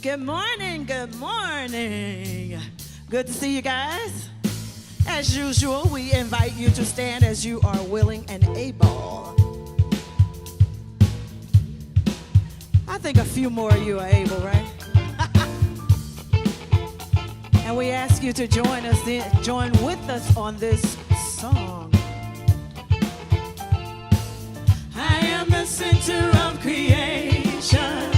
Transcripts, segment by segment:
Good morning, good morning. Good to see you guys. As usual, we invite you to stand as you are willing and able. I think a few more of you are able, right? And we ask you to join with us on this song. I am the center of creation.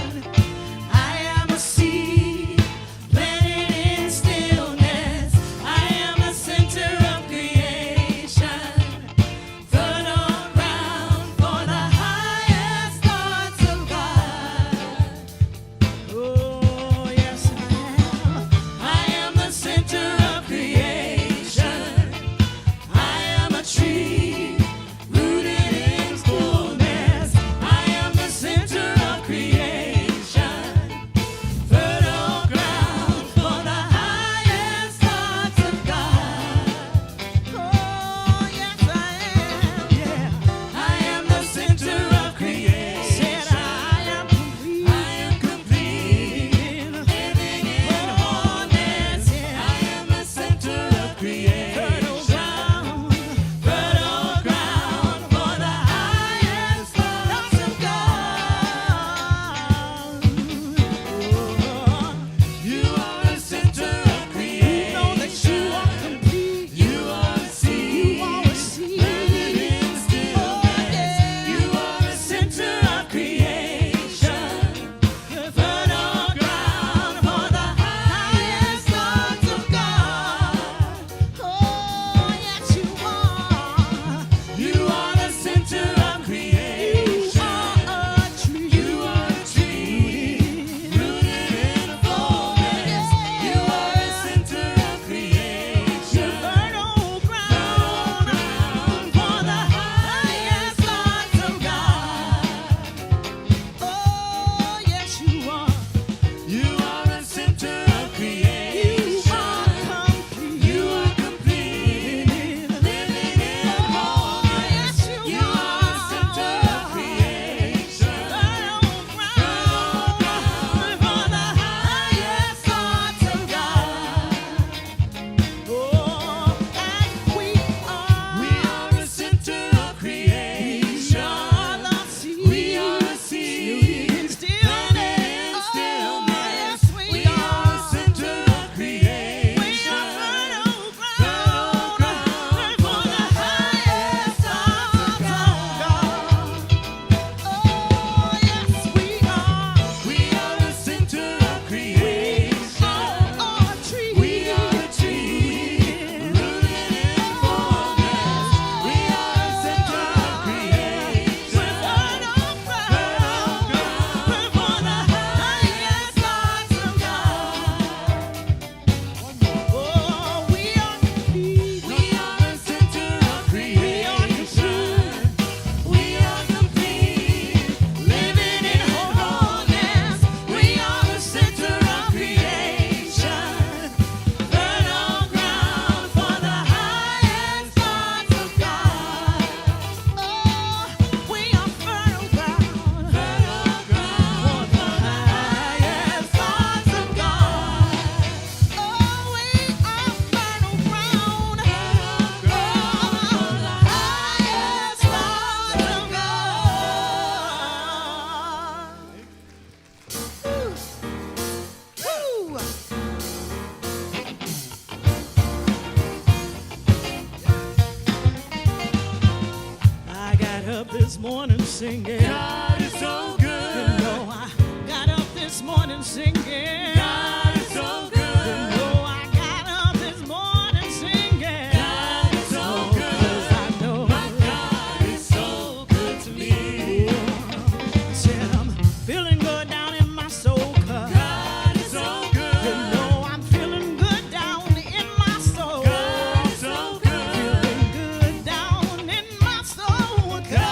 This morning singing, God is so good. You know, I got up this morning singing, God is so good. You know, I got up this morning singing, God is so good. 'Cause I know my God is so good to me. I said I'm feeling good down in my soul, 'cause God is so good. You know, I'm feeling good down in my soul. God is so good. Feeling good down in my soul, 'cause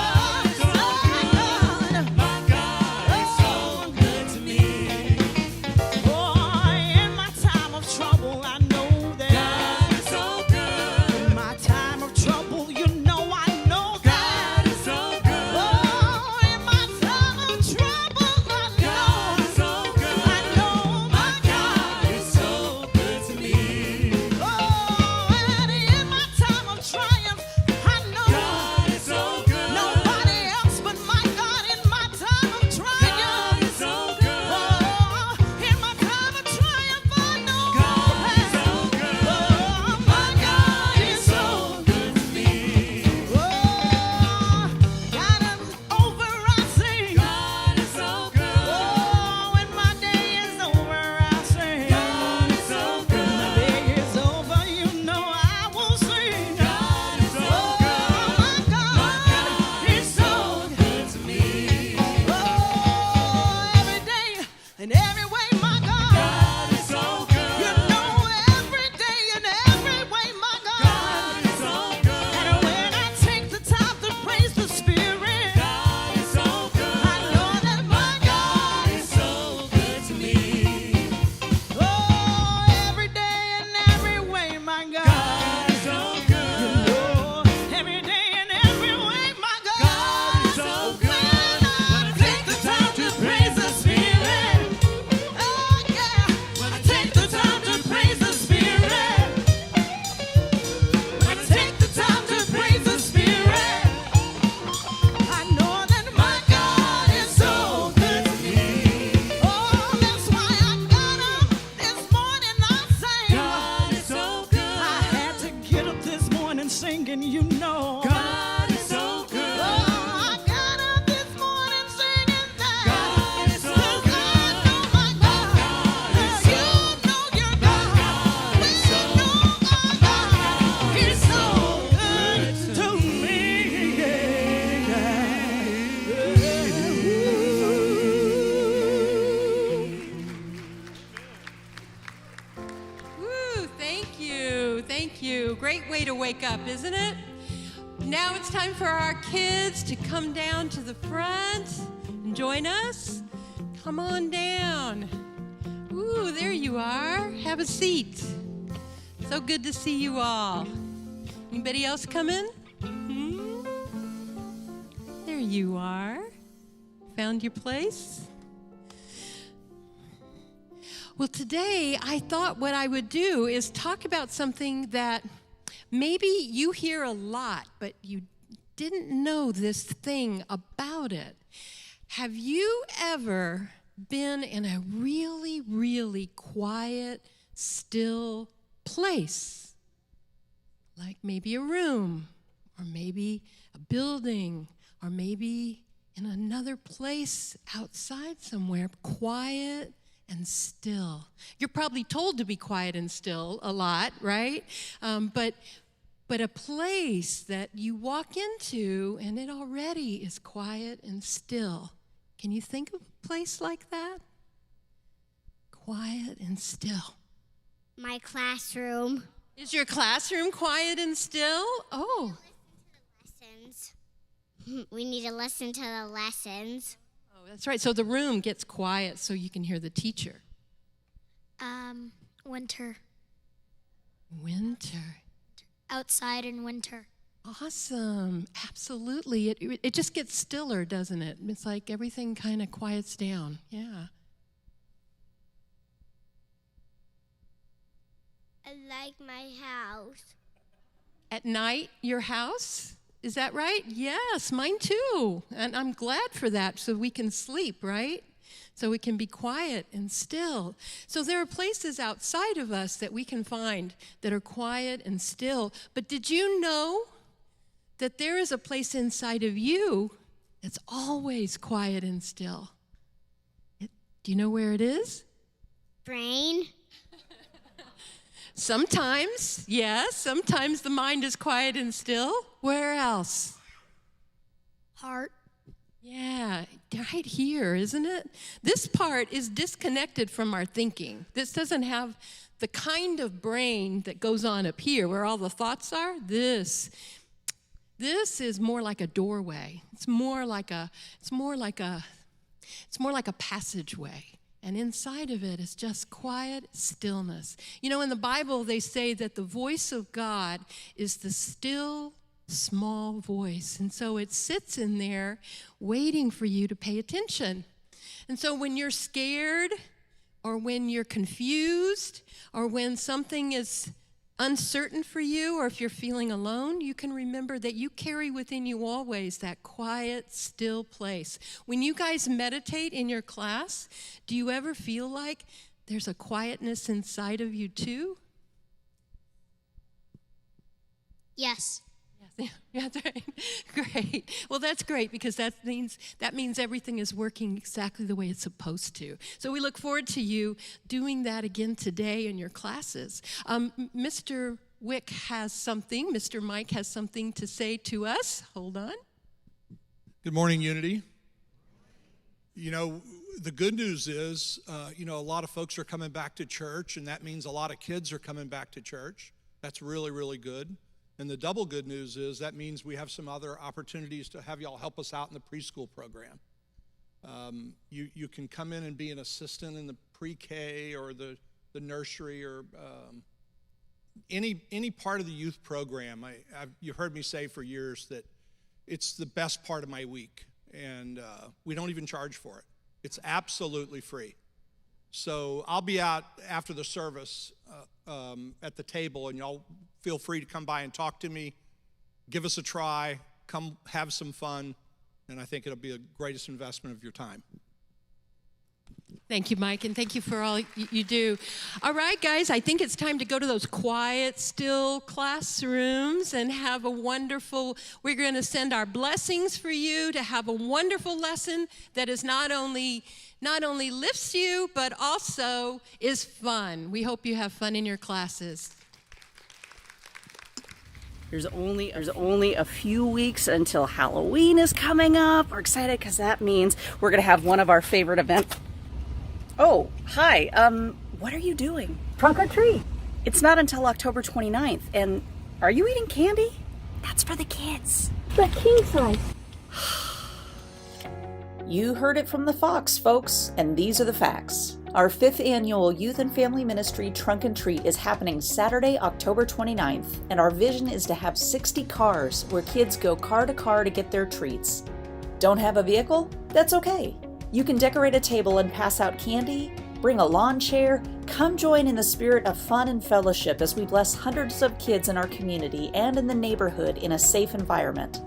my God is so good to me. Oh, know God is so good. Oh, I got up this morning singing that. God is so 'Cause good. I know my God. God is so You know your God. God We is so know our God. He's so good to me. Woo, thank you. Thank you. Great way to wake up, isn't it? Now it's time for our kids to come down to the front and join us. Come on down. Ooh, there you are. Have a seat. So good to see you all. Anybody else coming? There you are. Found your place? Well, today I thought what I would do is talk about something that maybe you hear a lot, but you didn't know this thing about it. Have you ever been in a really, really quiet, still place? Like maybe a room, or maybe a building, or maybe in another place outside somewhere, quiet and still. You're probably told to be quiet and still a lot, right? But a place that you walk into and it already is quiet and still. Can you think of a place like that? Quiet and still. My classroom. Is your classroom quiet and still? Oh. Lessons. We need to listen to the lessons. Oh, that's right. So the room gets quiet so you can hear the teacher. Winter. Winter. Outside in winter. Awesome. Absolutely. It just gets stiller, doesn't it? It's like everything kind of quiets down. Yeah. I like my house. At night, your house? Is that right? Yes, mine too. And I'm glad for that so we can sleep, right? So we can be quiet and still. So there are places outside of us that we can find that are quiet and still. But did you know that there is a place inside of you that's always quiet and still? Do you know where it is? Brain. Sometimes, yes, sometimes the mind is quiet and still. Where else? Heart. Yeah, right here, isn't it? This part is disconnected from our thinking. This doesn't have the kind of brain that goes on up here where all the thoughts are. This is more like a doorway. It's more like a passageway. And inside of it is just quiet stillness. You know, in the Bible, they say that the voice of God is the still, small voice. And so it sits in there waiting for you to pay attention. And so when you're scared, or when you're confused, or when something is uncertain for you, or if you're feeling alone, you can remember that you carry within you always that quiet, still place. When you guys meditate in your class, do you ever feel like there's a quietness inside of you too? Yes. Yeah, that's right. Great. Well, that's great because that means everything is working exactly the way it's supposed to. So we look forward to you doing that again today in your classes. Mr. Wick has something. Mr. Mike has something to say to us. Hold on. Good morning, Unity. You know, the good news is, a lot of folks are coming back to church, and that means a lot of kids are coming back to church. That's really, really good. And the double good news is that means we have some other opportunities to have y'all help us out in the preschool program. You can come in and be an assistant in the pre-K or the nursery or any part of the youth program. You've heard me say for years that it's the best part of my week, and we don't even charge for it. It's absolutely free. So I'll be out after the service at the table, and y'all feel free to come by and talk to me, give us a try, come have some fun, and I think it'll be the greatest investment of your time. Thank you, Mike, and thank you for all you do. All right, guys, I think it's time to go to those quiet, still classrooms and have a wonderful, we're going to send our blessings for you to have a wonderful lesson that is not only lifts you, but also is fun. We hope you have fun in your classes. There's only a few weeks until Halloween is coming up. We're excited because that means we're going to have one of our favorite events. Oh, hi. What are you doing? Trunk or treat. It's not until October 29th. And are you eating candy? That's for the kids. The king size. You heard it from the Fox, folks, and these are the facts. Our 5th annual Youth and Family Ministry Trunk and Treat is happening Saturday, October 29th, and our vision is to have 60 cars where kids go car to car to get their treats. Don't have a vehicle? That's okay. You can decorate a table and pass out candy, bring a lawn chair, come join in the spirit of fun and fellowship as we bless hundreds of kids in our community and in the neighborhood in a safe environment.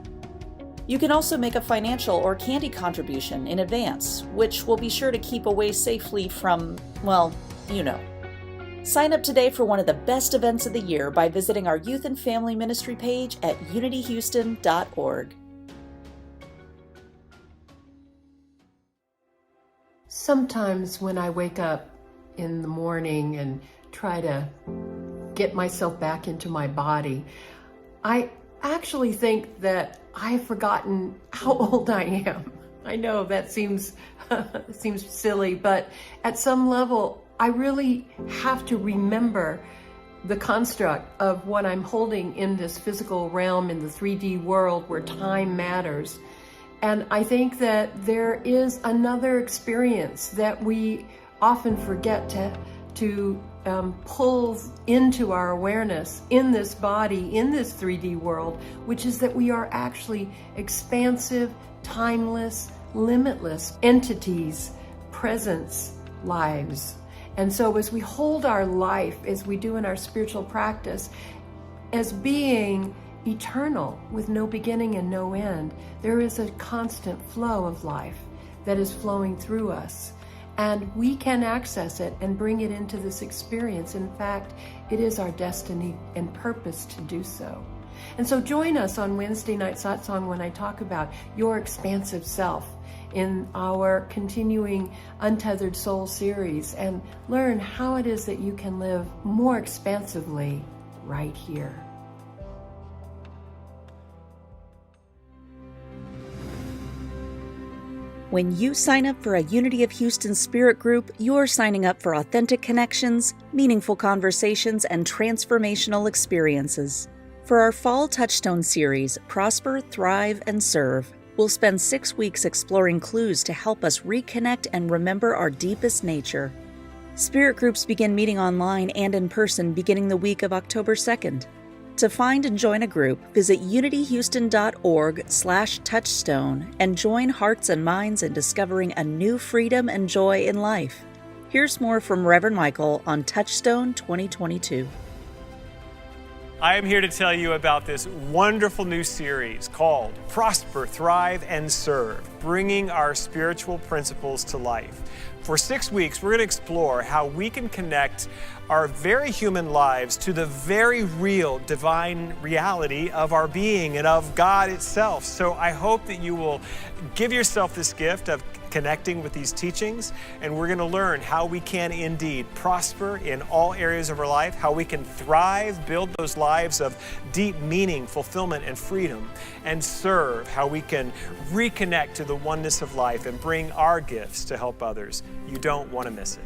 You can also make a financial or candy contribution in advance, which we'll be sure to keep away safely from, well, you know. Sign up today for one of the best events of the year by visiting our Youth and Family Ministry page at unityhouston.org. Sometimes when I wake up in the morning and try to get myself back into my body, I actually think that I've forgotten how old I am. I know that seems silly, but at some level, I really have to remember the construct of what I'm holding in this physical realm, in the 3D world where time matters. And I think that there is another experience that we often forget to pull into our awareness in this body, in this 3D world, which is that we are actually expansive, timeless, limitless entities, presence, lives. And so as we hold our life, as we do in our spiritual practice, as being eternal with no beginning and no end, there is a constant flow of life that is flowing through us. And we can access it and bring it into this experience. In fact, it is our destiny and purpose to do so. And so join us on Wednesday night Satsang when I talk about your expansive self in our continuing Untethered Soul series, and learn how it is that you can live more expansively right here. When you sign up for a Unity of Houston Spirit group, you're signing up for authentic connections, meaningful conversations, and transformational experiences. For our Fall Touchstone series, Prosper, Thrive, and Serve, we'll spend 6 weeks exploring clues to help us reconnect and remember our deepest nature. Spirit groups begin meeting online and in person beginning the week of October 2nd. To find and join a group, visit unityhouston.org/touchstone and join hearts and minds in discovering a new freedom and joy in life. Here's more from Reverend Michael on Touchstone 2022. I am here to tell you about this wonderful new series called Prosper, Thrive, and Serve, bringing our spiritual principles to life. For 6 weeks, we're going to explore how we can connect our very human lives to the very real divine reality of our being and of God itself. So I hope that you will give yourself this gift of connecting with these teachings, and we're going to learn how we can indeed prosper in all areas of our life, how we can thrive, build those lives of deep meaning, fulfillment, and freedom, and serve, how we can reconnect to the oneness of life and bring our gifts to help others. You don't want to miss it.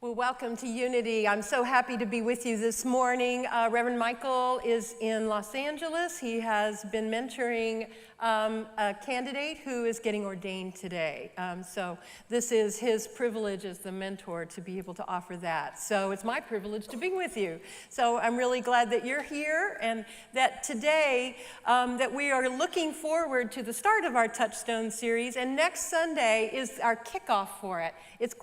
Well, welcome to Unity. I'm so happy to be with you this morning. Reverend Michael is in Los Angeles. He has been mentoring a candidate who is getting ordained today. So this is his privilege as the mentor to be able to offer that. So it's my privilege to be with you. So I'm really glad that you're here and that today that we are looking forward to the start of our Touchstone series. And next Sunday is our kickoff for it.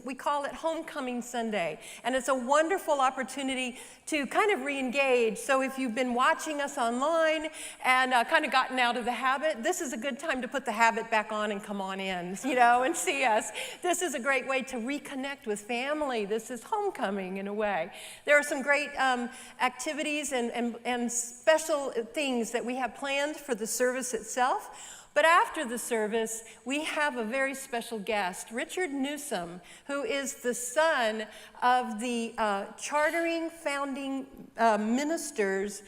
We call it Homecoming Sunday. And it's a wonderful opportunity to kind of re-engage. So if you've been watching us online and kind of gotten out of the habit, this is a good time to put the habit back on and come on in, and see us. This is a great way to reconnect with family. This is homecoming in a way. There are some great activities and special things that we have planned for the service itself. But after the service, we have a very special guest, Richard Newsom, who is the son of the chartering founding ministers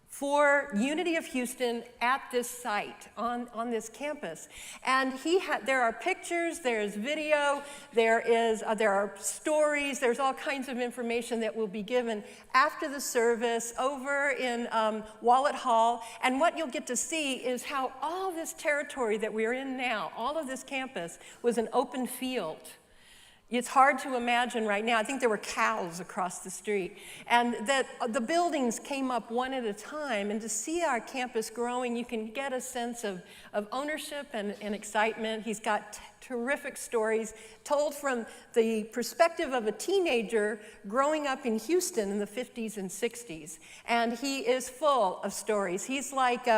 for Unity of Houston at this site, on this campus. And there are pictures, there's video, there are stories, there's all kinds of information that will be given after the service over in Wallet Hall. And what you'll get to see is how all this territory that we're in now, all of this campus, was an open field. It's hard to imagine right now. I think there were cows across the street. And that the buildings came up one at a time. And to see our campus growing, you can get a sense of ownership and excitement. He's got terrific stories told from the perspective of a teenager growing up in Houston in the 50s and 60s. And he is full of stories. He's like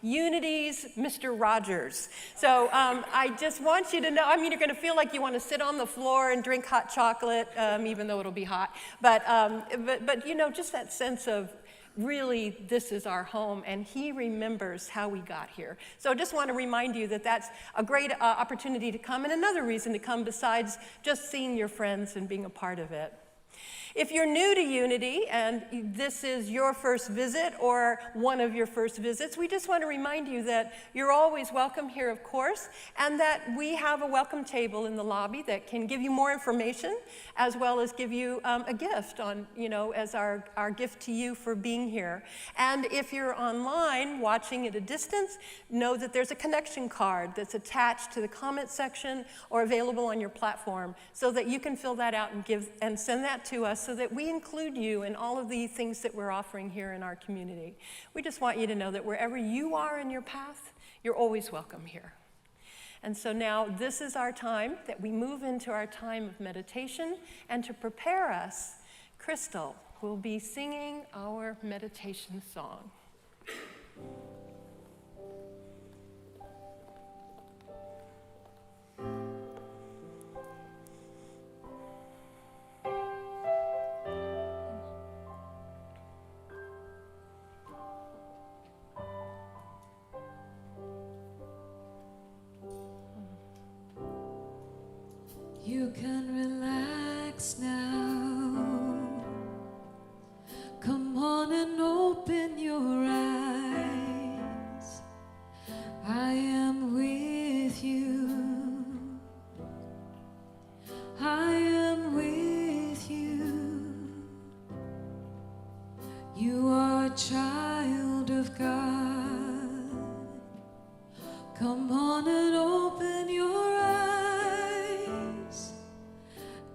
Unity's Mr. Rogers. So I just want you to know, you're going to feel like you want to sit on the floor and drink hot chocolate, even though it'll be hot. But just that sense of, really, this is our home, and he remembers how we got here. So I just want to remind you that that's a great opportunity to come, and another reason to come besides just seeing your friends and being a part of it. If you're new to Unity and this is your first visit or one of your first visits, we just want to remind you that you're always welcome here, of course, and that we have a welcome table in the lobby that can give you more information as well as give you a gift as our gift to you for being here. And if you're online watching at a distance, know that there's a connection card that's attached to the comment section or available on your platform so that you can fill that out and send that to us, so that we include you in all of the things that we're offering here in our community. We just want you to know that wherever you are in your path, you're always welcome here. And so now this is our time that we move into our time of meditation, and to prepare us, Crystal will be singing our meditation song. You can relax now. Come on and open your eyes. I am with you. I am with you. You are a child of God. Come on and open your eyes.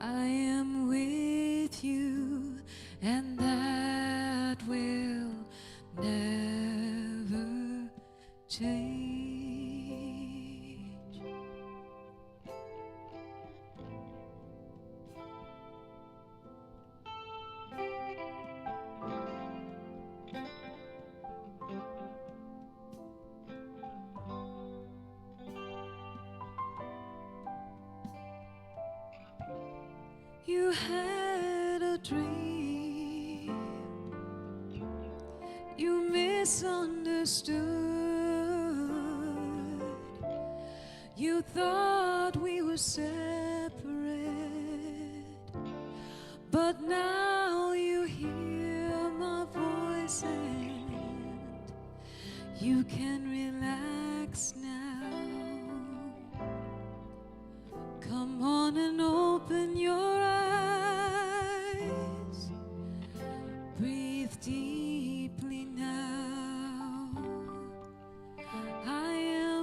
I am with you, and that will never change. You had a dream, you misunderstood. You thought we were separate, but now you hear my voice and you can relax now. Come on and open your eyes. Breathe deeply now. I am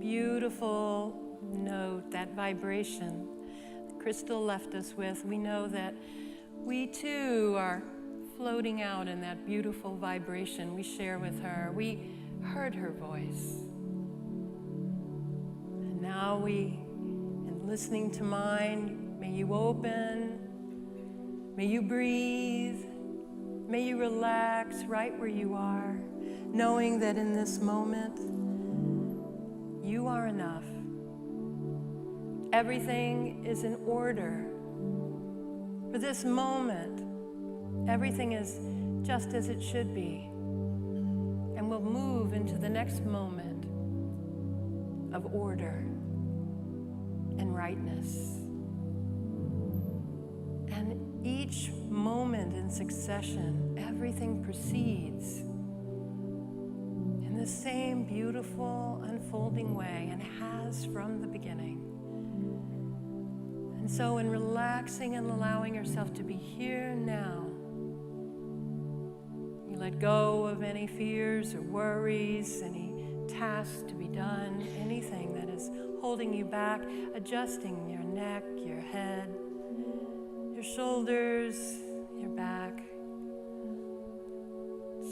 beautiful note, that vibration that Crystal left us with, we know that we too are floating out in that beautiful vibration we share with her. We heard her voice. And now in listening to mine, may you open, may you breathe, may you relax right where you are, knowing that in this moment, you are enough. Everything is in order. For this moment, everything is just as it should be. And we'll move into the next moment of order and rightness. And each moment in succession, everything proceeds in the same beautiful, unfolding way, and has from the beginning. And so in relaxing and allowing yourself to be here now, you let go of any fears or worries, any tasks to be done, anything that is holding you back, adjusting your neck, your head, your shoulders, your back,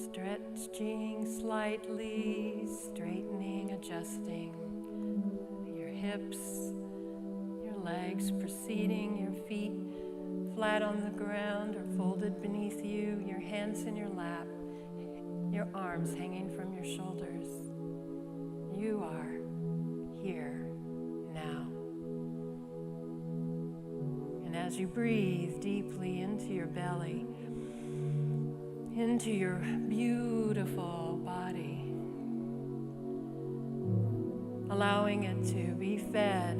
stretching slightly, straightening, adjusting your hips, your legs proceeding, your feet flat on the ground or folded beneath you, your hands in your lap, your arms hanging from your shoulders. You are here now. And as you breathe deeply into your belly, into your beautiful body, allowing it to be fed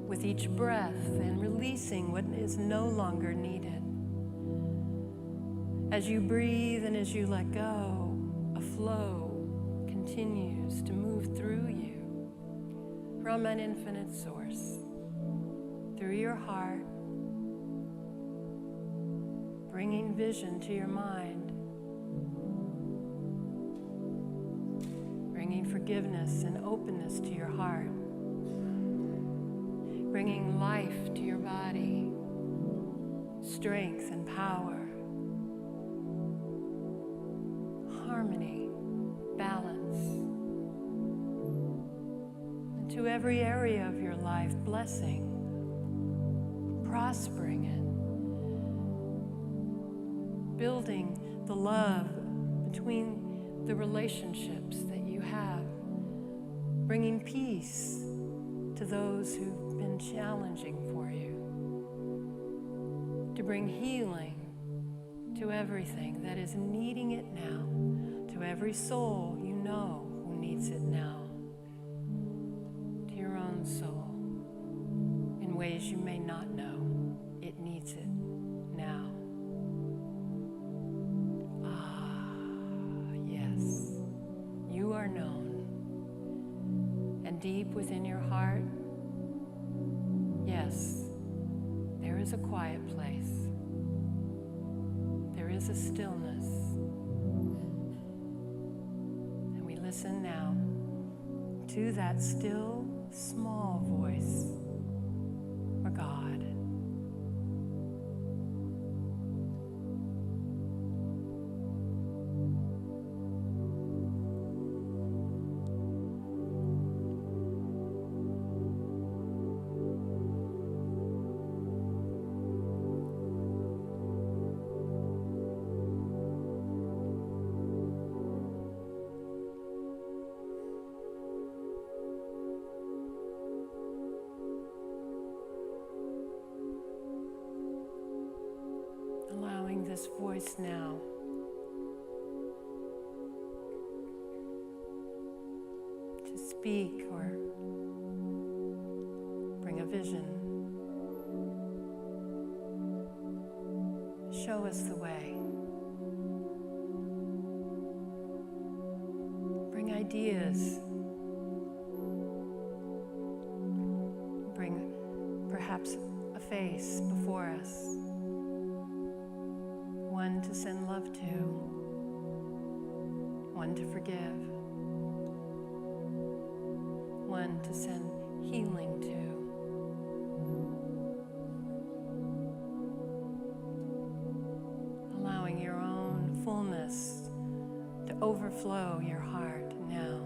with each breath and releasing what is no longer needed. As you breathe and as you let go, a flow continues to move through you from an infinite source, through your heart, bringing vision to your mind, bringing forgiveness and openness to your heart, bringing life to your body, strength and power, harmony, balance, and to every area of your life, blessing, prospering it, building the love between the relationships that you have, bringing peace to those who've been challenging for you, to bring healing to everything that is needing it now, to every soul you know who needs it now, to your own soul in ways you may not know it needs it now. Yes, you are known. And deep within your heart, yes, there is a quiet place. There is a stillness. And we listen now to that still, small voice for God. Allowing this voice now to speak or bring a vision. Show us the way. Bring ideas. Bring perhaps a face before us. One to send love to, one to forgive, one to send healing to. Allowing your own fullness to overflow your heart now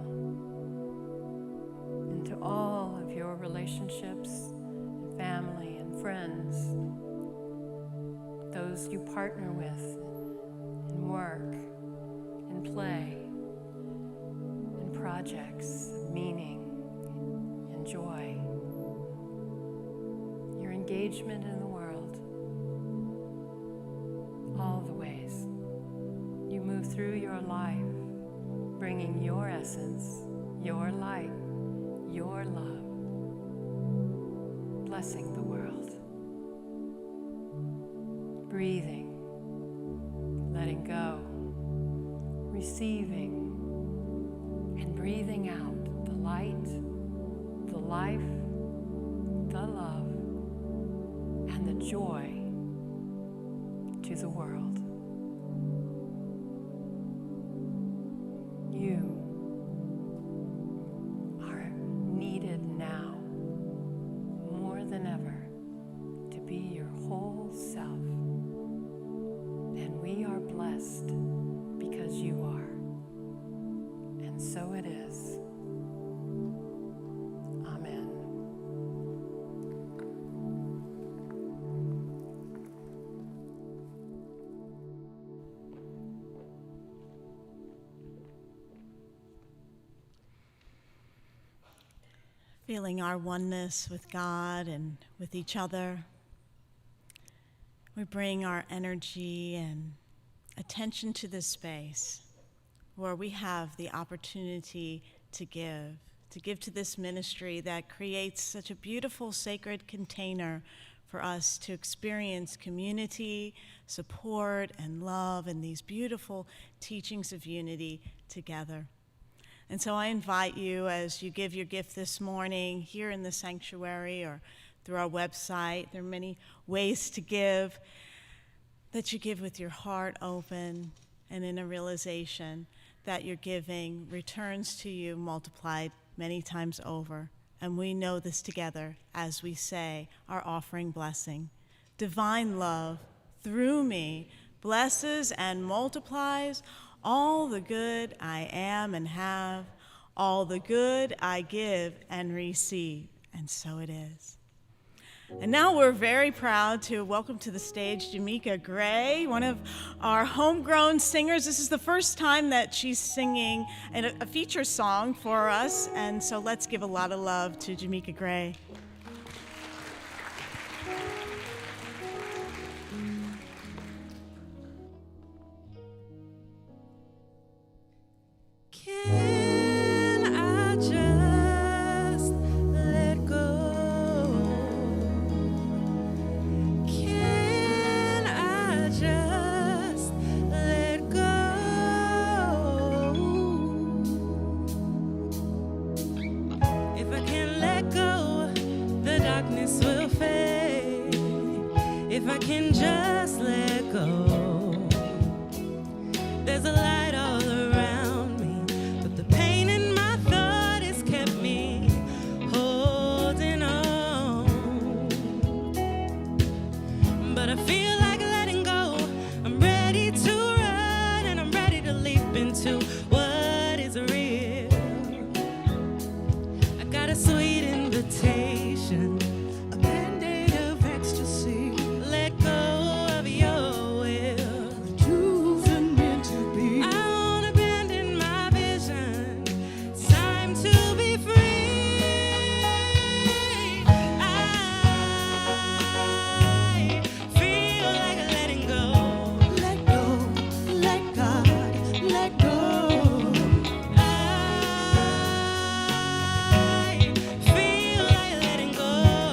into all of your relationships, and family and friends, those you partner with in work, in play, in projects of meaning and joy, your engagement in the world, all the ways you move through your life, bringing your essence, your light, your love, blessing the world, breathing, letting go, receiving, and breathing out the light, the life, the love, and the joy to the world. You are needed now more than ever to be your whole self. And we are blessed because you are. And so it is. Amen. Feeling our oneness with God and with each other. We bring our energy and attention to this space where we have the opportunity to give to this ministry that creates such a beautiful sacred container for us to experience community, support, and love, and these beautiful teachings of unity together. And so I invite you, as you give your gift this morning here in the sanctuary or through our website, there are many ways to give, that you give with your heart open and in a realization that your giving returns to you multiplied many times over. And we know this together as we say our offering blessing. Divine love through me blesses and multiplies all the good I am and have, all the good I give and receive. And so it is. And now we're very proud to welcome to the stage Jamaica Gray, one of our homegrown singers. This is the first time that she's singing a feature song for us, and so let's give a lot of love to Jamaica Gray. Can I just let go? Can I just let go? If I can let go, the darkness will fade. If I can just let go, there's a light all around me. But the pain in my thought has kept me holding on. But I feel like letting go. I'm ready to run and I'm ready to leap into what is real. I got a sweet invitation, a band-aid of ecstasy. Let go of your will. The truth and meant to be. I won't abandon my vision. It's time to be free. I feel like letting go. Let go, let God, let go. I feel like letting go.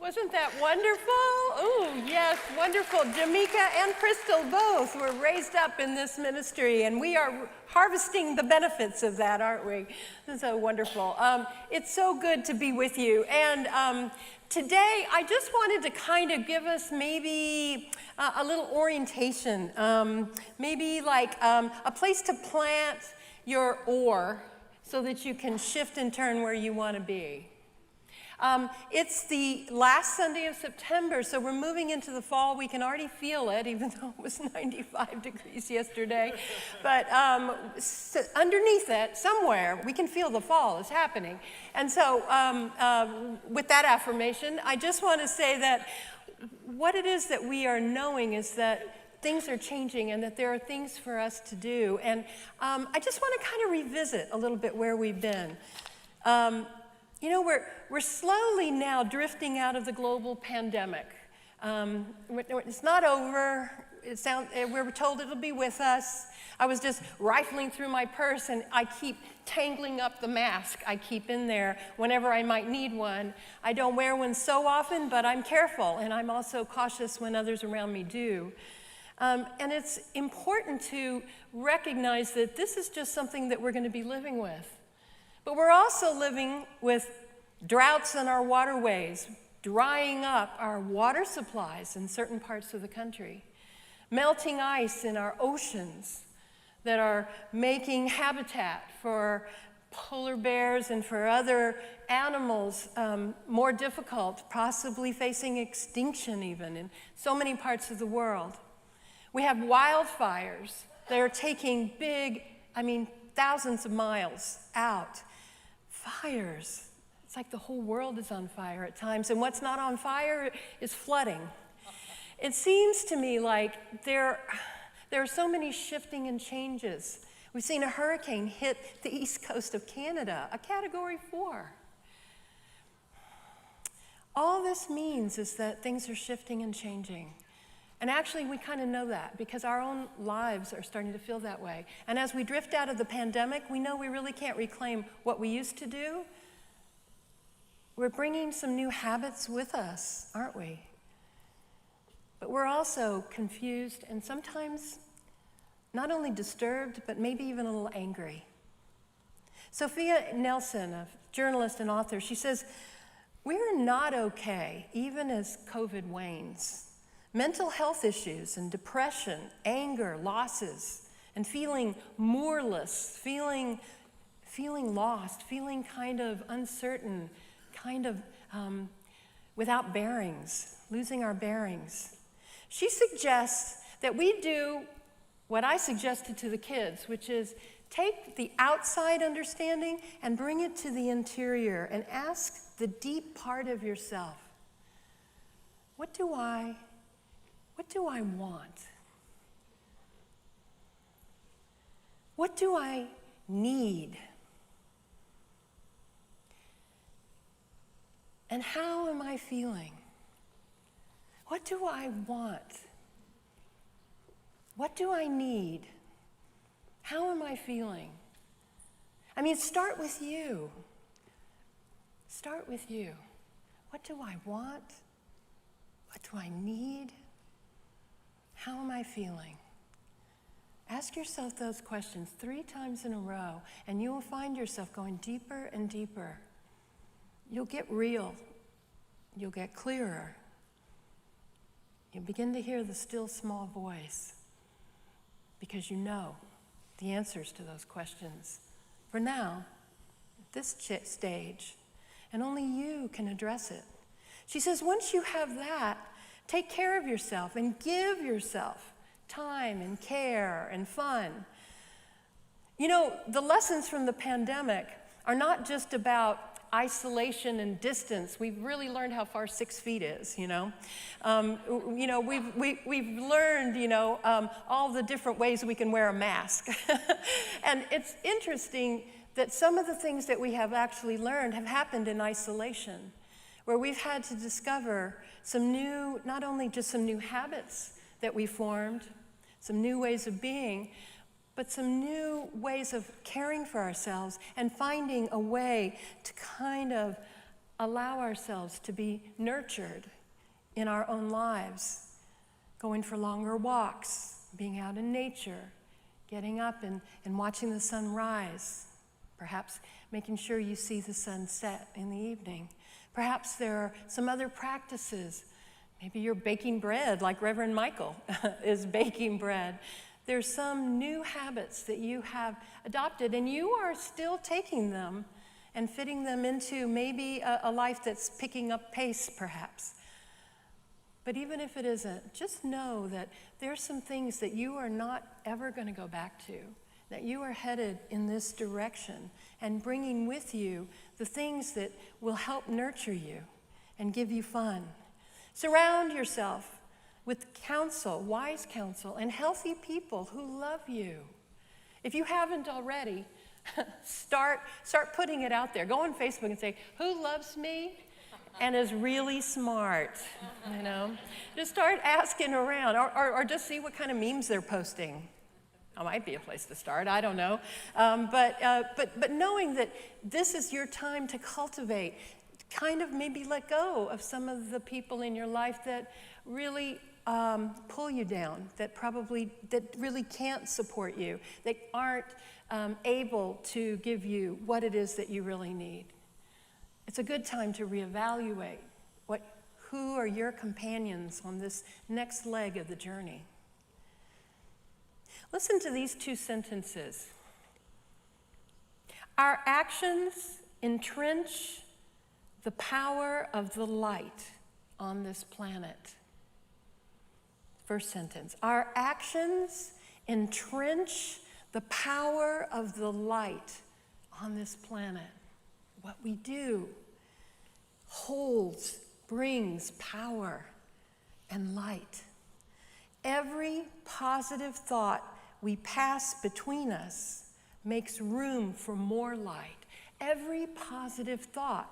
Wasn't that wonderful? Oh, yes, wonderful. Jamaica and Crystal both were raised up in this ministry, and we are harvesting the benefits of that, aren't we? This is so wonderful. It's so good to be with you. And today, I just wanted to kind of give us maybe a little orientation, maybe like a place to plant your oar so that you can shift and turn where you want to be. It's the last Sunday of September, so we're moving into the fall. We can already feel it, even though it was 95 degrees yesterday. But underneath it, somewhere, we can feel the fall is happening. And so with that affirmation, I just want to say that what it is that we are knowing is that things are changing and that there are things for us to do. And I just want to kind of revisit a little bit where we've been. You know, we're slowly now drifting out of the global pandemic. It's not over. We're told it'll be with us. I was just rifling through my purse, and I keep tangling up the mask I keep in there whenever I might need one. I don't wear one so often, but I'm careful, and I'm also cautious when others around me do. And it's important to recognize that this is just something that we're going to be living with. But we're also living with droughts in our waterways, drying up our water supplies in certain parts of the country, melting ice in our oceans that are making habitat for polar bears and for other animals more difficult, possibly facing extinction even in so many parts of the world. We have wildfires that are taking thousands of miles out. Fires. It's like the whole world is on fire at times, and what's not on fire is flooding. It seems to me like there are so many shifting and changes. We've seen a hurricane hit the east coast of Canada, a Category 4. All this means is that things are shifting and changing. And actually, we kind of know that because our own lives are starting to feel that way. And as we drift out of the pandemic, we know we really can't reclaim what we used to do. We're bringing some new habits with us, aren't we? But we're also confused and sometimes not only disturbed, but maybe even a little angry. Sophia Nelson, a journalist and author, she says, "We're not okay, even as COVID wanes. Mental health issues and depression, anger, losses, and feeling moorless, feeling lost, feeling kind of uncertain, kind of without bearings, losing our bearings." She suggests that we do what I suggested to the kids, which is take the outside understanding and bring it to the interior and ask the deep part of yourself, what do I want? What do I need? And how am I feeling? What do I want? What do I need? How am I feeling? I mean, start with you. Start with you. What do I want? What do I need? How am I feeling? Ask yourself those questions 3 times in a row, and you will find yourself going deeper and deeper. You'll get real. You'll get clearer. You'll begin to hear the still small voice because you know the answers to those questions. For now, at this stage, and only you can address it. She says, once you have that, take care of yourself and give yourself time and care and fun. You know, the lessons from the pandemic are not just about isolation and distance. We've really learned how far 6 feet is, you know. We've learned, all the different ways we can wear a mask. And it's interesting that some of the things that we have actually learned have happened in isolation, where we've had to discover some new, not only just some new habits that we formed, some new ways of being, but some new ways of caring for ourselves and finding a way to kind of allow ourselves to be nurtured in our own lives, going for longer walks, being out in nature, getting up and watching the sun rise, perhaps making sure you see the sun set in the evening. Perhaps there are some other practices. Maybe you're baking bread like Reverend Michael is baking bread. There's some new habits that you have adopted, and you are still taking them and fitting them into maybe a life that's picking up pace, perhaps. But even if it isn't, just know that there's some things that you are not ever going to go back to, that you are headed in this direction and bringing with you the things that will help nurture you and give you fun. Surround yourself with counsel, wise counsel, and healthy people who love you. If you haven't already, start putting it out there. Go on Facebook and say, who loves me and is really smart? You know, just start asking around, or just see what kind of memes they're posting. That might be a place to start, I don't know. But knowing that this is your time to cultivate, kind of maybe let go of some of the people in your life that really pull you down, that really can't support you, that aren't able to give you what it is that you really need. It's a good time to reevaluate who are your companions on this next leg of the journey. Listen to these two sentences. Our actions entrench the power of the light on this planet. First sentence. Our actions entrench the power of the light on this planet. What we do holds, brings power and light. Every positive thought we pass between us makes room for more light. Every positive thought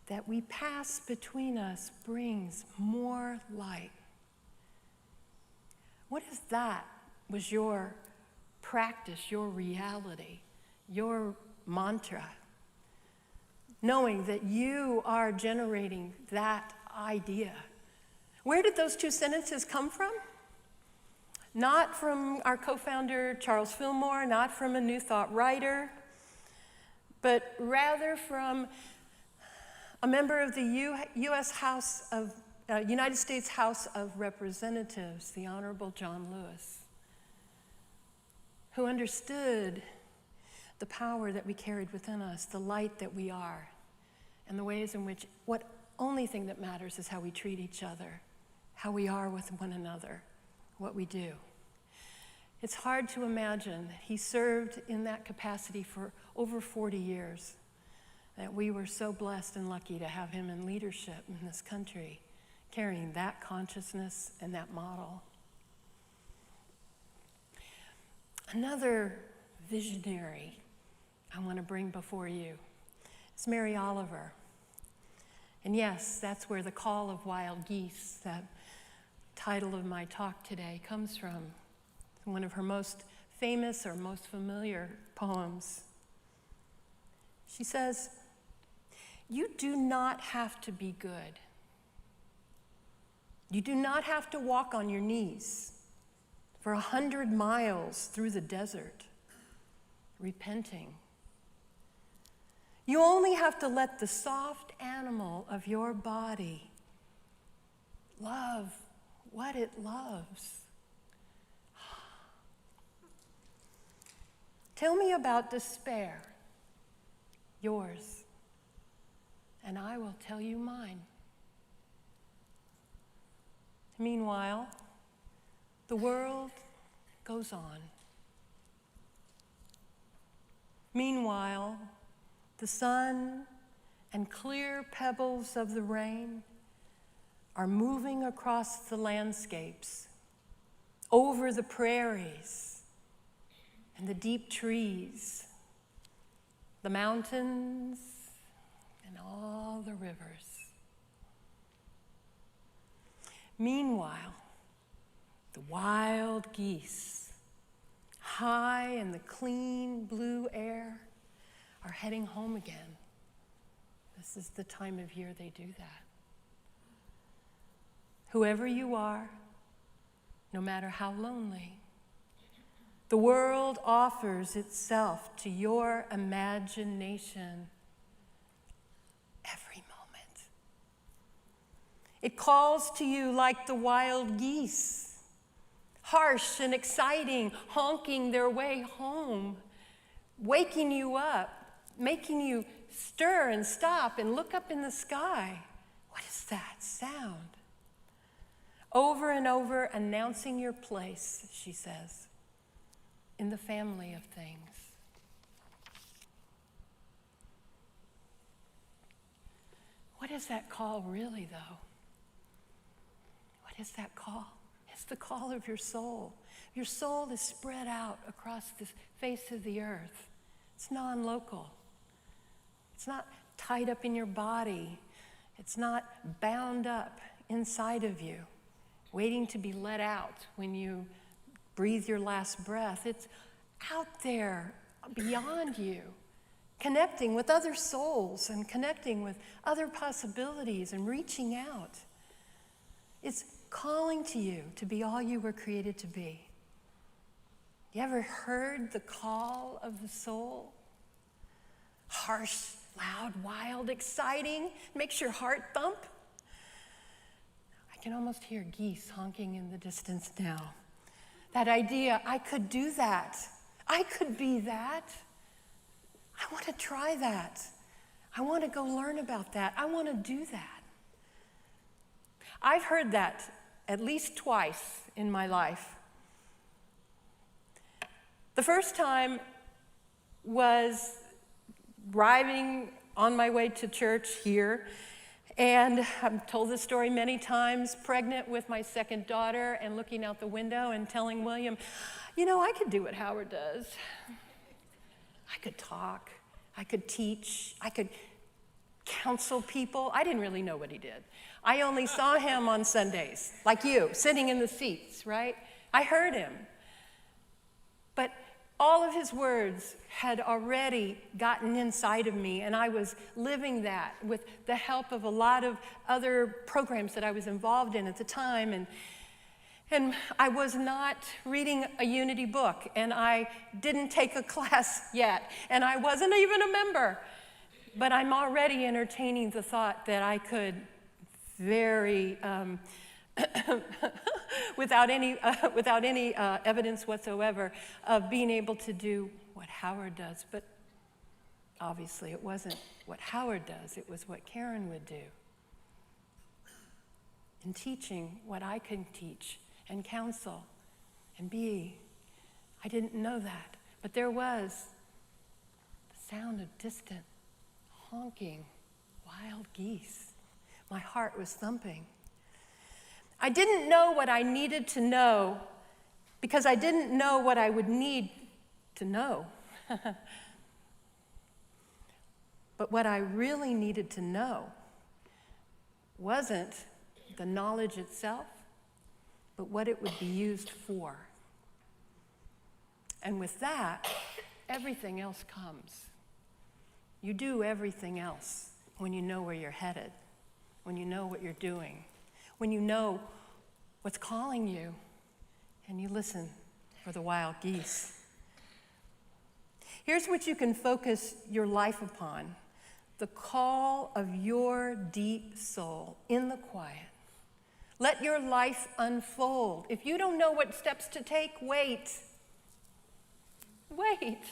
that we pass between us brings more light. What if that was your practice, your reality, your mantra? Knowing that you are generating that idea. Where did those two sentences come from? Not from our co-founder, Charles Fillmore, not from a New Thought writer, but rather from a member of the United States House of Representatives, the Honorable John Lewis, who understood the power that we carried within us, the light that we are, and the ways in which only thing that matters is how we treat each other, how we are with one another, what we do. It's hard to imagine that he served in that capacity for over 40 years, that we were so blessed and lucky to have him in leadership in this country, carrying that consciousness and that model. Another visionary I want to bring before you is Mary Oliver. And yes, that's where the Call of Wild Geese, that title of my talk today, comes from. One of her most famous or most familiar poems. She says, "You do not have to be good. You do not have to walk on your knees for 100 miles through the desert, repenting. You only have to let the soft animal of your body love what it loves. Tell me about despair, yours, and I will tell you mine." Meanwhile, the world goes on. Meanwhile, the sun and clear pebbles of the rain are moving across the landscapes, over the prairies and the deep trees, the mountains and all the rivers. Meanwhile, the wild geese, high in the clean blue air, are heading home again. This is the time of year they do that. Whoever you are, no matter how lonely, the world offers itself to your imagination every moment. It calls to you like the wild geese, harsh and exciting, honking their way home, waking you up, making you stir and stop and look up in the sky. What is that sound? Over and over, announcing your place, she says, in the family of things. What is that call really, though? What is that call? It's the call of your soul. Your soul is spread out across the face of the earth. It's non-local. It's not tied up in your body. It's not bound up inside of you, waiting to be let out when you breathe your last breath. It's out there beyond you, connecting with other souls and connecting with other possibilities and reaching out. It's calling to you to be all you were created to be. You ever heard the call of the soul? Harsh, loud, wild, exciting, makes your heart thump. I can almost hear geese honking in the distance now. That idea, I could do that. I could be that. I want to try that. I want to go learn about that. I want to do that. I've heard that at least twice in my life. The first time was driving on my way to church here, and I've told this story many times, pregnant with my second daughter and looking out the window and telling William, you know, I could do what Howard does. I could talk, I could teach, I could counsel people. I didn't really know what he did. I only saw him on Sundays, like you, sitting in the seats, right? I heard him. But all of his words had already gotten inside of me, and I was living that with the help of a lot of other programs that I was involved in at the time. And I was not reading a Unity book, and I didn't take a class yet, and I wasn't even a member. But I'm already entertaining the thought that I could very, without any evidence whatsoever, of being able to do what Howard does. But obviously it wasn't what Howard does, it was what Karen would do. In teaching what I can teach and counsel and be. I didn't know that, but there was the sound of distant, honking, wild geese. My heart was thumping. I didn't know what I needed to know because I didn't know what I would need to know. But what I really needed to know wasn't the knowledge itself, but what it would be used for. And with that, everything else comes. You do everything else when you know where you're headed, when you know what you're doing, when you know what's calling you, and you listen for the wild geese. Here's what you can focus your life upon: the call of your deep soul in the quiet. Let your life unfold. If you don't know what steps to take, wait. Wait.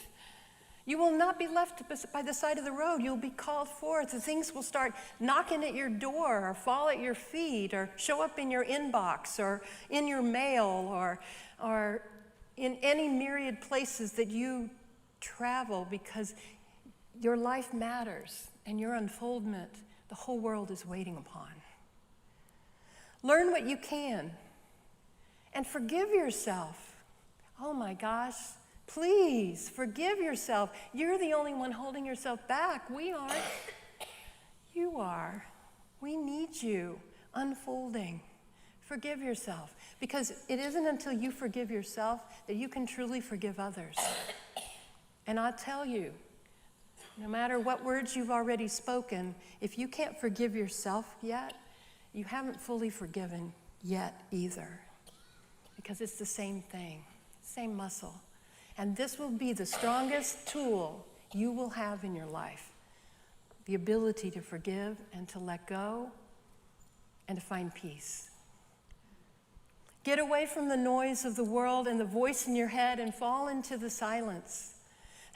You will not be left by the side of the road. You'll be called forth. The things will start knocking at your door or fall at your feet or show up in your inbox or in your mail or in any myriad places that you travel, because your life matters and your unfoldment, the whole world is waiting upon. Learn what you can and forgive yourself. Oh my gosh. Please forgive yourself. You're the only one holding yourself back. We aren't. You are. We need you unfolding. Forgive yourself, because it isn't until you forgive yourself that you can truly forgive others. And I'll tell you, No matter what words you've already spoken, if you can't forgive yourself yet, you haven't fully forgiven yet either. Because it's the same thing, same muscle. And this will be the strongest tool you will have in your life. The ability to forgive and to let go and to find peace. Get away from the noise of the world and the voice in your head and fall into the silence.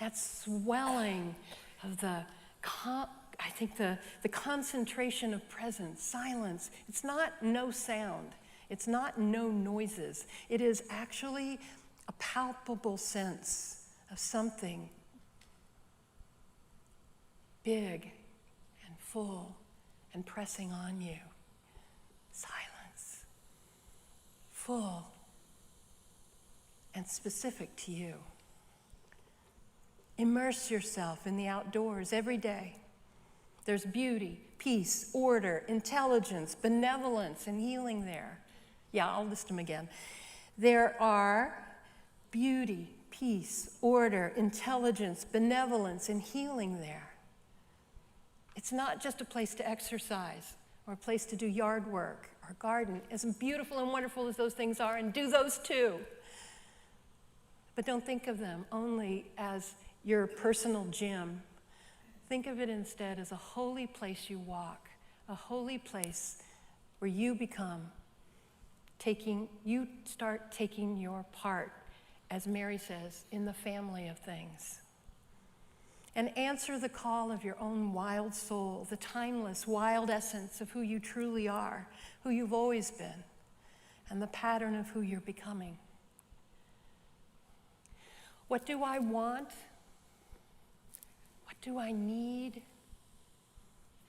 That swelling of the concentration of presence, silence. It's not no sound. It's not no noises. It is actually a palpable sense of something big and full and pressing on you. Silence. Full and specific to you. Immerse yourself in the outdoors every day. There's beauty, peace, order, intelligence, benevolence, and healing there. Yeah, I'll list them again. There are beauty, peace, order, intelligence, benevolence, and healing there. It's not just a place to exercise or a place to do yard work or garden, as beautiful and wonderful as those things are, and do those too. But don't think of them only as your personal gym. Think of it instead as a holy place you walk, a holy place where you start taking your part, as Mary says, in the family of things. And answer the call of your own wild soul, the timeless, wild essence of who you truly are, who you've always been, and the pattern of who you're becoming. What do I want? What do I need?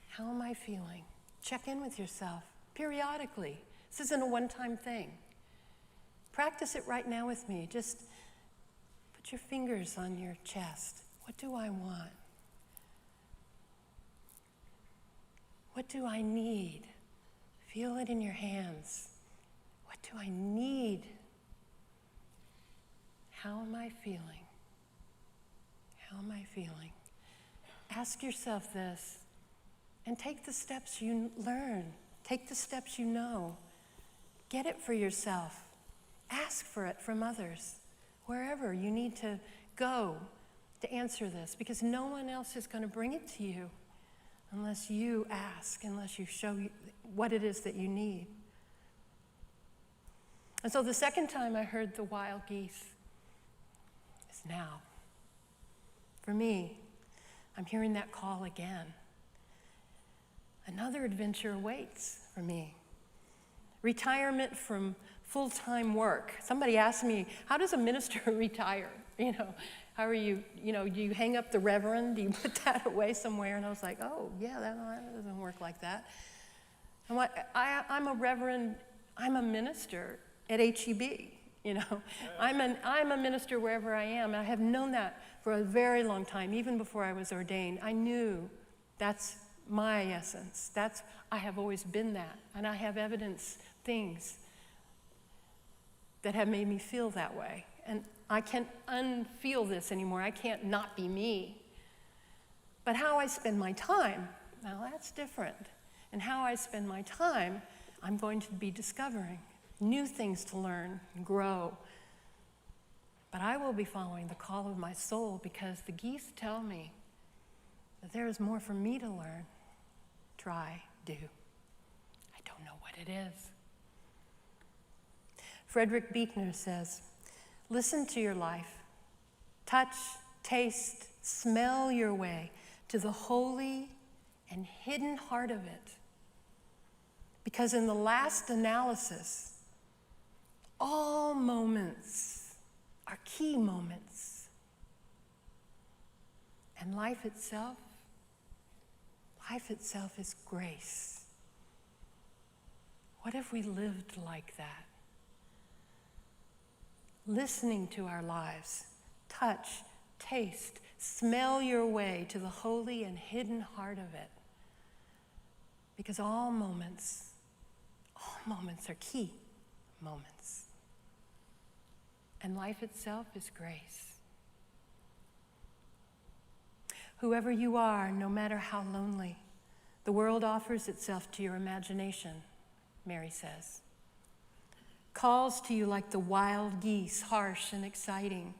How am I feeling? Check in with yourself periodically. This isn't a one-time thing. Practice it right now with me. Just put your fingers on your chest. What do I want? What do I need? Feel it in your hands. What do I need? How am I feeling? How am I feeling? Ask yourself this and take the steps you learn. Take the steps you know. Get it for yourself. Ask for it from others, wherever you need to go to answer this, because no one else is going to bring it to you unless you ask, unless you show what it is that you need. And so the second time I heard the wild geese is now. For me, I'm hearing that call again. Another adventure awaits for me. Retirement from full-time work. Somebody asked me, how does a minister retire? How are you, do you hang up the reverend? Do you put that away somewhere? And I was like, oh, yeah, that doesn't work like that. I'm a reverend, I'm a minister at HEB, I'm a minister wherever I am. And I have known that for a very long time, even before I was ordained. I knew that's my essence. I have always been that. And I have things that have made me feel that way. And I can't unfeel this anymore. I can't not be me. But how I spend my time, now that's different. And how I spend my time, I'm going to be discovering new things to learn and grow. But I will be following the call of my soul, because the geese tell me that there is more for me to learn, try, do. I don't know what it is. Frederick Buechner says, listen to your life. Touch, taste, smell your way to the holy and hidden heart of it. Because in the last analysis, all moments are key moments. And life itself is grace. What if we lived like that? Listening to our lives, touch, taste, smell your way to the holy and hidden heart of it. Because all moments are key moments. And life itself is grace. Whoever you are, no matter how lonely, the world offers itself to your imagination, Mary says. Calls to you like the wild geese, harsh and exciting,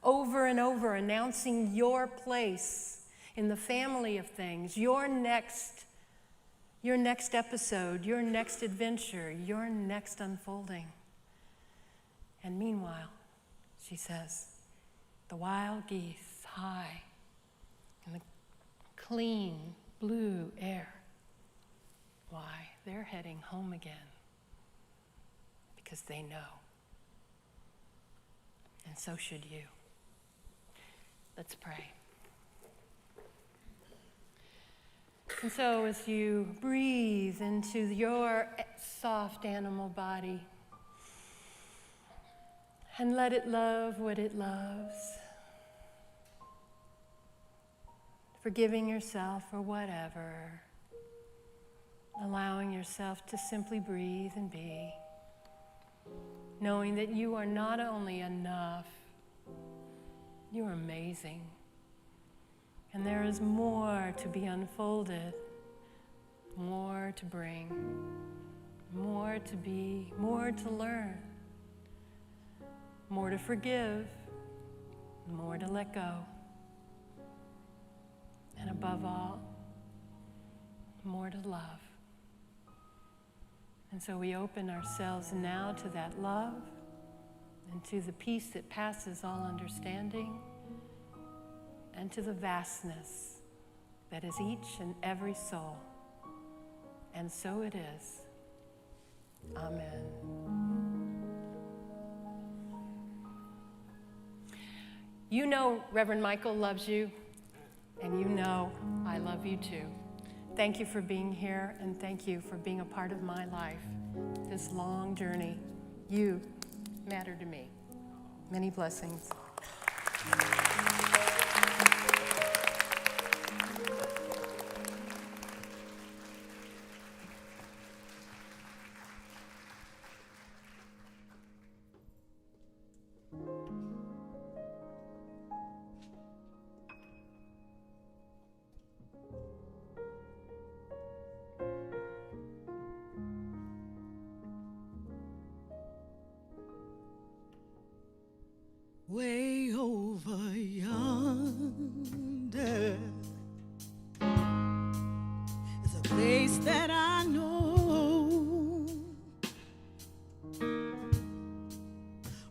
over and over announcing your place in the family of things, your next episode, your next adventure, your next unfolding. And meanwhile, she says, the wild geese high in the clean blue air. Why? They're heading home again because they know. And so should you. Let's pray. And so as you breathe into your soft animal body and let it love what it loves, forgiving yourself or whatever, allowing yourself to simply breathe and be, knowing that you are not only enough, you are amazing. And there is more to be unfolded, more to bring, more to be, more to learn, more to forgive, more to let go. And above all, more to love. And so we open ourselves now to that love and to the peace that passes all understanding and to the vastness that is each and every soul. And so it is. Amen. You know Reverend Michael loves you, and you know I love you too. Thank you for being here, and thank you for being a part of my life, this long journey. You matter to me. Many blessings. Way over yonder is a place that I know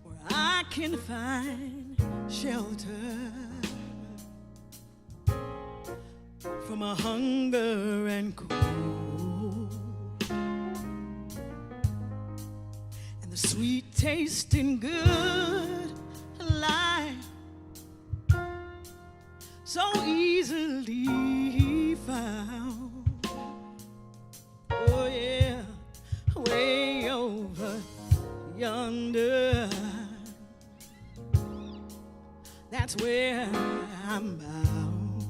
where I can find shelter from a hunger and cold, and the sweet tasting good life so easily found. Oh yeah, way over yonder, that's where I'm bound.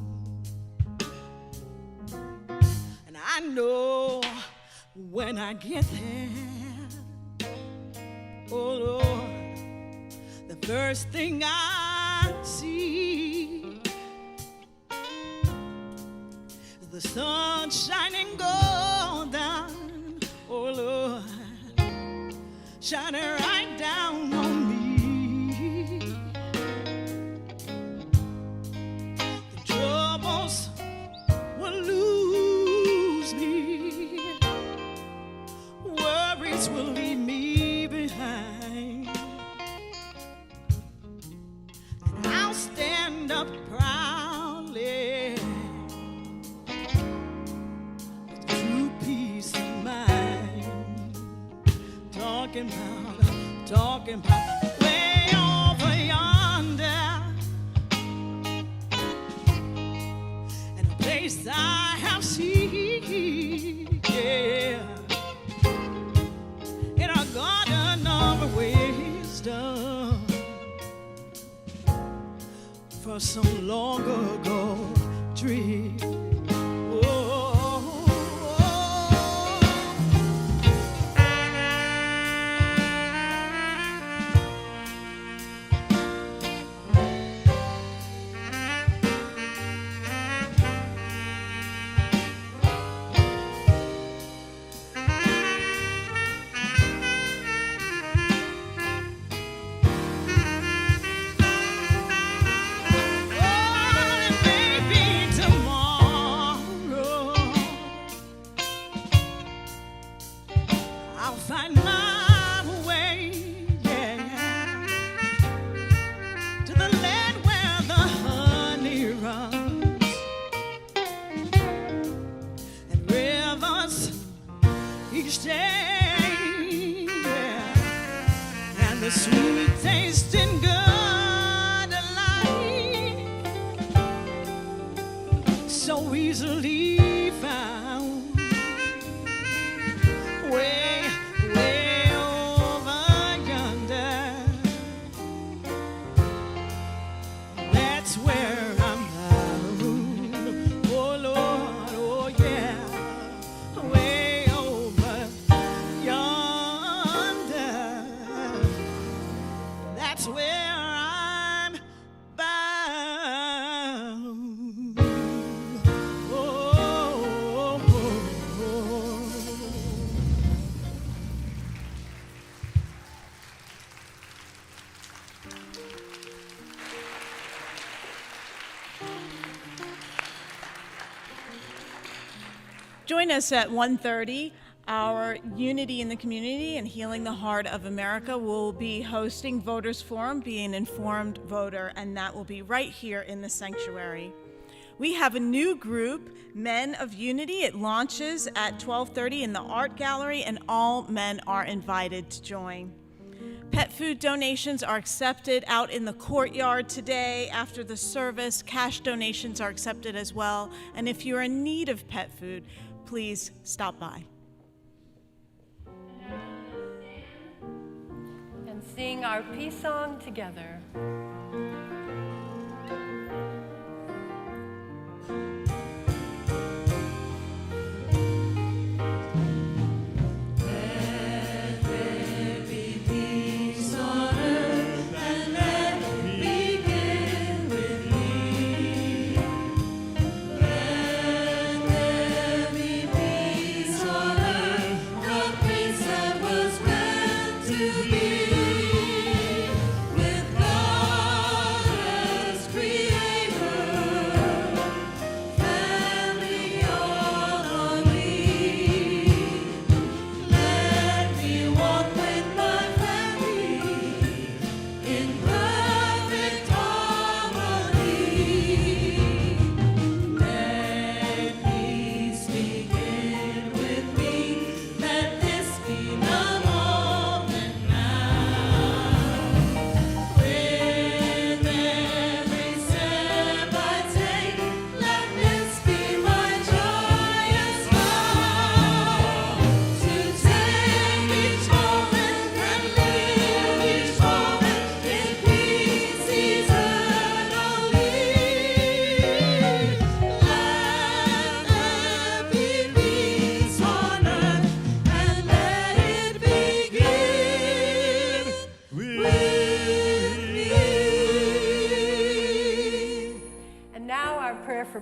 And I know when I get there, oh Lord, the first thing I see is the sun shining golden, oh Lord, shining right down on me. The troubles will lose me, worries will leave me behind. Stand up proudly with true peace of mind, talking about way over yonder, and a place I have seen, yeah, in a garden of wisdom for some long ago dream. find my way, yeah, to the land where the honey runs and rivers each day, yeah, and the sweet tasting good life so easily found. Way, way over yonder. That's where I'm bound. Oh Lord, oh yeah. Way over yonder. That's where I'm bound. Oh, oh, oh. Join us at 1:30. Our Unity in the Community and Healing the Heart of America will be hosting Voters Forum, Be an Informed Voter, and that will be right here in the sanctuary. We have a new group, Men of Unity. It launches at 12:30 in the Art Gallery, and all men are invited to join. Pet food donations are accepted out in the courtyard today after the service. Cash donations are accepted as well. And if you're in need of pet food, please stop by. And sing our peace song together.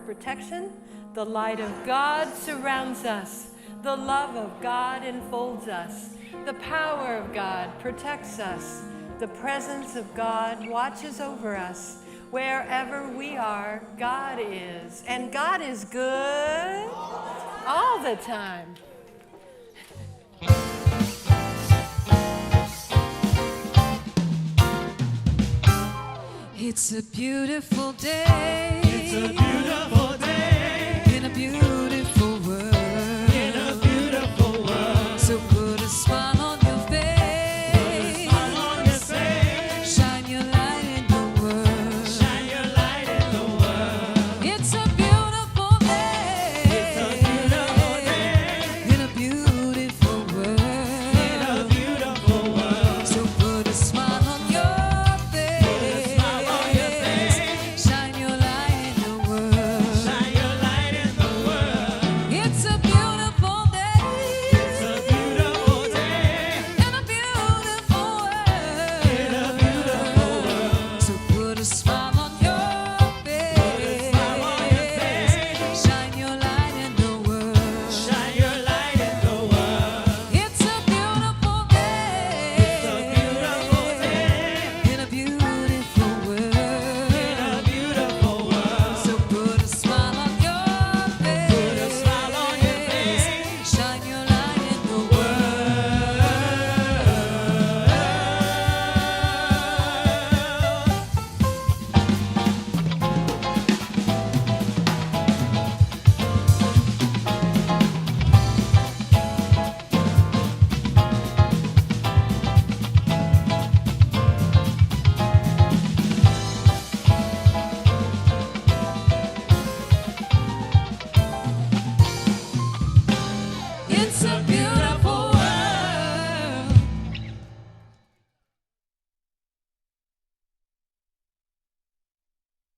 Protection. The light of God surrounds us. The love of God enfolds us. The power of God protects us. The presence of God watches over us. Wherever we are, God is. And God is good all the time. It's a beautiful day. It's a beautiful